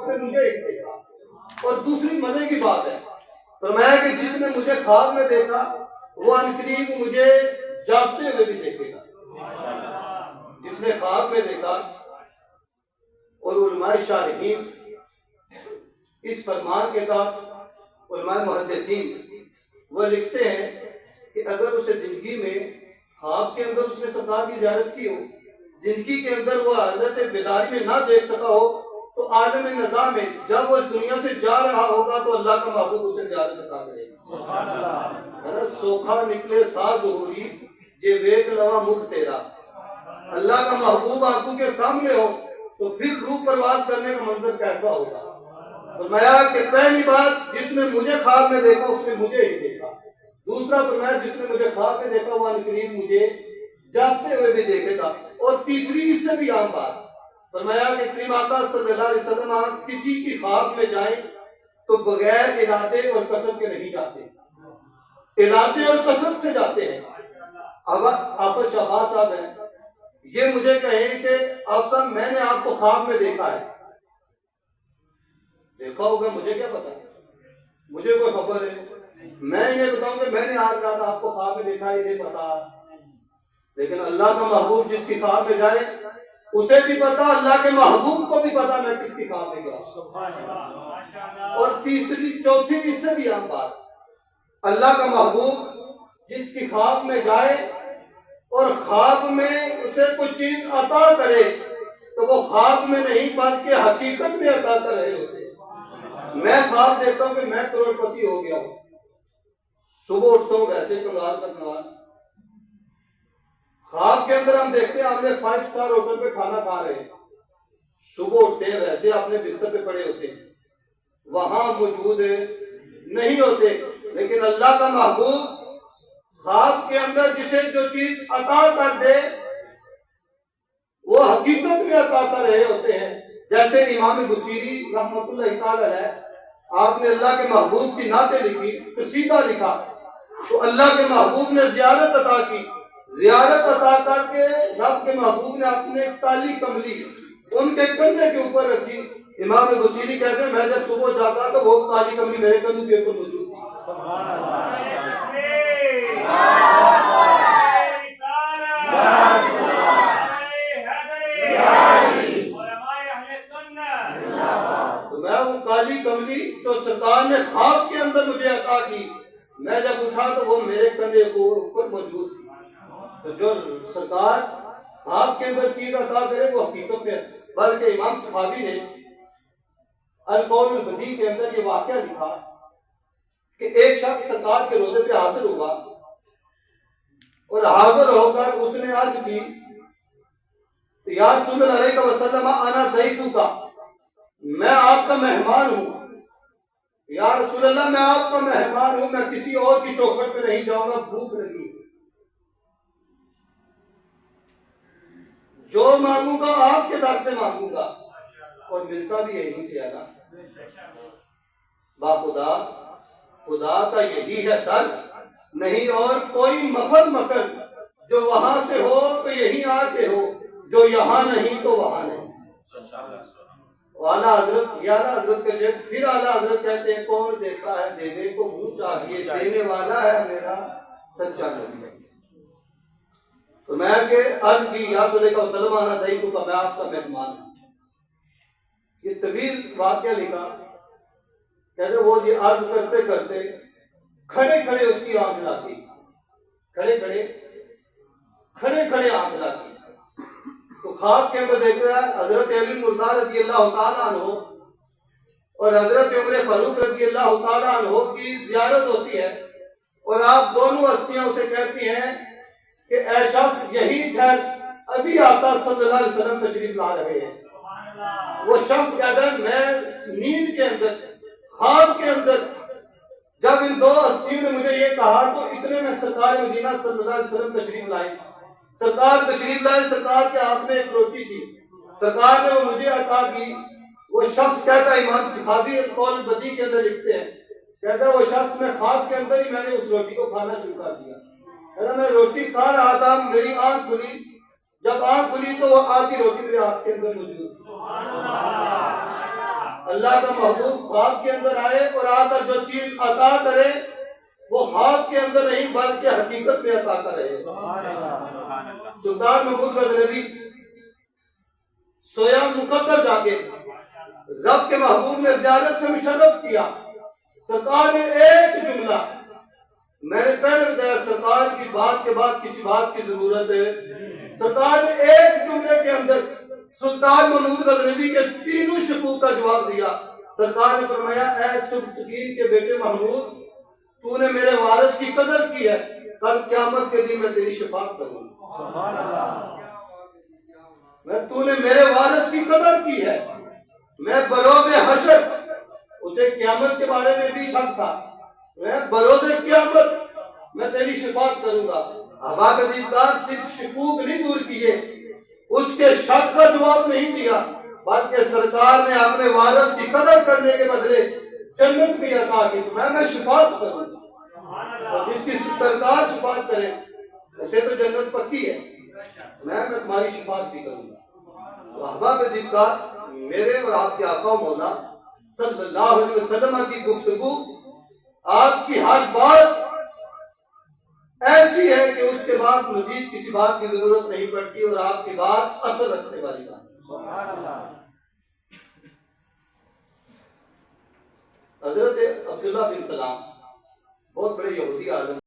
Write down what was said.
اس میں مجھے ہی دیکھا. اور دوسری مزے کی بات ہے، فرمایا کہ جس نے مجھے خواب میں دیکھا وہ عنقریب مجھے جاگتے ہوئے بھی دیکھے گا. جس نے خواب میں دیکھا. اور علماء شارحین اس فرمان کے تحت علماء محدثین وہ لکھتے ہیں کہ اگر اسے زندگی میں خواب کے اندر اس نے سرکار کی زیارت کی ہو، زندگی کے اندر وہ حالت بیداری میں نہ دیکھ سکا ہو، تو عالم نظام میں جب وہ اس دنیا سے جا رہا ہوگا تو اللہ کا محبوب اسے زیارت عطا کرے گا. سبحان اللہ. سوکھا نکلے سا ظہوری جے ویک لوا مکھ تیرا. اللہ کا محبوب آنکھوں کے سامنے ہو تو پھر روح پرواز کرنے کا منظر کیسا ہوگا. فرمایا کہ پہلی بات جس نے مجھے خواب میں دیکھا اس نے مجھے ہی دیکھا. دوسرا فرمایا جس نے مجھے خواب میں دیکھا وہ عنقریب مجھے جاگتے ہوئے بھی دیکھے گا. اور تیسری اس سے بھی عام بات فرمایا کہ کریم آقا صلی اللہ علیہ وسلم کسی کی خواب میں جائیں تو بغیر ارادے اور قصد کے نہیں جاتے، ارادے اور قصد سے جاتے ہیں. اب آفت شہباز صاحب ہیں، یہ مجھے کہیں کہ آپ صاحب میں نے آپ کو خواب میں دیکھا ہے. دیکھا ہوگا، مجھے کیا پتا، مجھے کوئی خبر ہے؟ میں انہیں بتاؤں کہ میں نے آج رات آپ کو خواب میں دیکھا ہے، یہ پتا. لیکن اللہ کا محبوب جس کی خواب میں جائے اسے بھی پتا، اللہ کے محبوب کو بھی پتا میں کس کی خواب میں گیا. اور تیسری چوتھی اس سے بھی عام بات، اللہ کا محبوب جس کی خواب میں جائے اور خواب میں اسے کوئی چیز عطا کرے تو وہ خواب میں نہیں بلکہ حقیقت میں عطا کر رہے ہوتے. میں خواب دیکھتا ہوں کہ میں کروڑ پتی ہو گیا ہوں، صبح اٹھتا ہوں ویسے کنگال کا کنگال. خواب کے اندر ہم دیکھتے ہیں ہم نے 5 اسٹار ہوٹل پہ کھانا کھا رہے ہیں، صبح اٹھتے ہیں ویسے اپنے بستر پہ پڑے ہوتے ہیں، وہاں موجود نہیں ہوتے. لیکن اللہ کا محبوب خواب کے اندر جسے جو چیز عطا کر دے وہ حقیقت میں عطا کر رہے ہوتے ہیں. جیسے امام بصیری رحمۃ اللہ تعالی علیہ، آپ نے اللہ کے محبوب کی نعتیں لکھی، قصیدہ لکھا، تو اللہ کے محبوب نے زیارت عطا کی. زیارت عطا کر کے رب کے محبوب نے اپنے کالی کملی ان کے کندھے کے اوپر رکھی. امام بصیری کہتے ہیں میں جب صبح جاتا تو وہ کالی کملی میرے کندھوں کے اوپر موجود تھی. سبحان اللہ. تو میں وہ کالی کملی جو سرکار نے خواب کے اندر مجھے عطا کی، میں جب اٹھا تو وہ میرے کندھے کے اوپر موجود تھی. تو جو سرکار خواب کے اندر چیز عطا کرے وہ حقیقت میں. بلکہ امام صحابی نے القول البدیع کے اندر یہ واقعہ لکھا کہ ایک شخص سرکار کے روزے پہ حاضر ہوا اور حاضر ہو کر اس نے عرض کی یا رسول اللہ علیہ وسلم انا ضیفک، میں آپ کا مہمان ہوں. یا رسول اللہ میں آپ کا مہمان ہوں، میں کسی اور کی چوکھٹ پہ نہیں جاؤں گا، بھوک لگی، جو مانگوں گا آپ کے در سے مانگوں گا، اور ملتا بھی یہی سے آنا. با خدا، خدا کا یہی ہے در، نہیں اور کوئی مفر مکر، جو وہاں سے ہو تو یہی آ کے ہو، جو یہاں نہیں تو وہاں نہیں. اعلیٰ حضرت یا اعلیٰ حضرت کے جب پھر اعلیٰ حضرت کہتے ہیں کون دیتا ہے دینے کو منہ چاہیے، دینے والا ہے میرا سچا نبی. تو میں کہ عرض کی یا تو لے کر سلمانہ ضیفک کا، میں آپ کا مہمان ہوں. یہ طویل واقعہ لکھا. کہتے وہ یہ عرض کرتے کرتے کھڑے کھڑے اس کی آنکھ لاتی، کھڑے کھڑے آنکھ لاتی. تو خواب کے اندر دیکھ رہا ہے حضرت علی مرضی رضی اللہ تعالیٰ عنہ اور حضرت عمر فاروق رضی اللہ تعالیٰ عنہ کی زیارت ہوتی ہے، اور آپ دونوں ہستیاں اسے کہتی ہیں کہ اے شخص یہی ٹھہر، ابھی آقا صلی اللہ علیہ وسلم تشریف لا رہے ہیں. وہ شخص کہتا ہے میں نیند کے اندر، خواب کے اندر جب ان دو ہستیوں نے مجھے یہ کہا تو اتنے میں سرکار مدینہ صلی اللہ علیہ وسلم تشریف لائے. سرکار تشریف لائے، سرکار کے ہاتھ میں ایک روٹی تھی، سرکار نے وہ مجھے عطا کی. وہ شخص کہتا ہے امام صحابی قول بدی کے اندر لکھتے ہیں، کہتا ہے وہ شخص میں خواب کے اندر ہی میں نے اس روٹی کو کھانا شروع کر دیا. کہتا میں روٹی کھا رہا تھا، میری آنکھ کھلی، جب آنکھ کھلی تو وہ آدھی روٹی میرے ہاتھ کے اندر موجود تھی. اللہ کا محبوب خواب کے اندر آئے اور آ کر جو چیز عطا کرے وہ خواب کے اندر نہیں بلکہ حقیقت میں عطا کرے. سلطان محمود غزنوی سویا مقدر جا کے رب کے محبوب نے زیارت سے مشرف کیا. سرکار نے ایک جملہ، میں نے پہلے بتایا سرکار کی بات کے بعد کسی بات کی ضرورت ہے. سرکار نے ایک جملے کے اندر سلطان محمود غزنوی کے تینوں شکوک کا جواب دیا. سرکار نے فرمایا اے سبکتگین کے بیٹے محمود، تو نے میرے وارث کی قدر کی ہے، کل قیامت کے دن میں تیری شفاعت کروں گا. تو نے میرے وارث کی قدر کی ہے، میں بروز حشر، اسے قیامت کے بارے میں بھی شک تھا، میں بروز قیامت میں تیری شفاعت کروں گا. احباب عزیزدار صرف شکوک نہیں دور کیے، اس کے شک کا جواب نہیں دیا، بلکہ سرکار نے اپنے وارث کی قدر کرنے کے بدلے جنت بھی عطا کی. میں شفاعت کروں گا، اور جس کی سرکار شفاعت کرے اسے تو جنت پکی ہے، میں تمہاری شفاعت بھی کروں گا. تو احباب عزیزدار، میرے اور آپ کے آقا مولا صلی اللہ علیہ وسلم کی گفتگو، آپ کی ہر بات ایسی ہے کہ اس کے بعد مزید کسی بات کی ضرورت نہیں پڑتی، اور آپ کی بات اثر رکھنے والی بات ہے. حضرت عبداللہ بن سلام بہت بڑے یہودی عالم